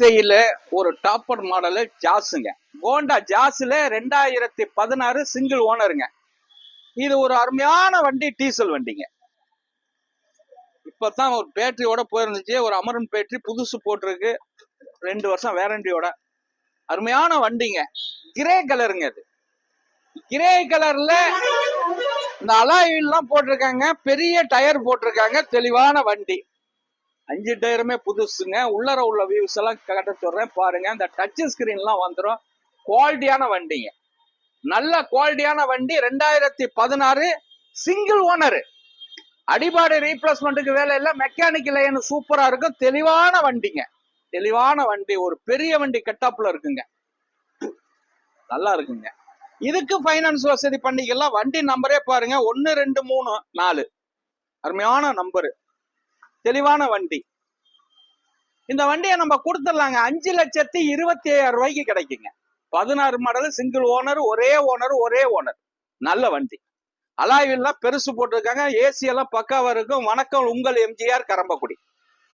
செய்யல ஒரு topper model ஜாஸுங்க. ஹோண்டா ஜாஸ்ல 2016 சிங்கிள் ஓனருங்க. இது ஒரு அருமையான வண்டி, டீசல் வண்டிங்க. இப்பதான் ஒரு பேட்டரியோட போயிருந்துச்சு. ஒரு அமரன் பேட்டரி புதுசு போட்டிருக்கு, 2 வருஷம் வேரண்டியோட. அருமையான வண்டிங்க. கிரே கலருங்க. அது கிரே கலர்ல இந்த அலாய்லாம் போட்டிருக்காங்க, பெரிய டயர் போட்டிருக்காங்க. தெளிவான வண்டி. 5 டயருமே புதுசுங்க. உள்ளர உள்ள வியூஸ் எல்லாம் கட்ட சொல்றேன் பாருங்க. இந்த டச் ஸ்கிரீன் எல்லாம் வந்துடும். குவாலிட்டியான வண்டிங்க, நல்ல குவாலிட்டியான வண்டி. 2016 சிங்கிள் ஓனர். அடிபாடு ரீப்ளேஸ்மெண்ட்டுக்கு வேலை இல்லை, மெக்கானிக்கல் லைன் சூப்பரா இருக்கும். தெளிவான வண்டிங்க, தெளிவான வண்டி. ஒரு பெரிய வண்டி கெட்டாப்ல இருக்குங்க, நல்லா இருக்குங்க. இதுக்கு பைனான்ஸ் வசதி பண்ணிக்கலாம். வண்டி நம்பரே பாருங்க, 1 2 3 4. அருமையான நம்பரு, தெளிவான வண்டி. இந்த வண்டியை நம்ம கொடுத்துடலாங்க. 5,27,000 ரூபாய்க்கு கிடைக்குங்க. 16 மாடல், சிங்கிள் ஓனர், ஒரே ஓனர். நல்ல வண்டி. அலாய்லாம் பெருசு போட்டிருக்காங்க. ஏசி எல்லாம் பக்காவா இருக்கும். வணக்கம், உங்கள் எம்ஜிஆர், கரம்பக்குடி.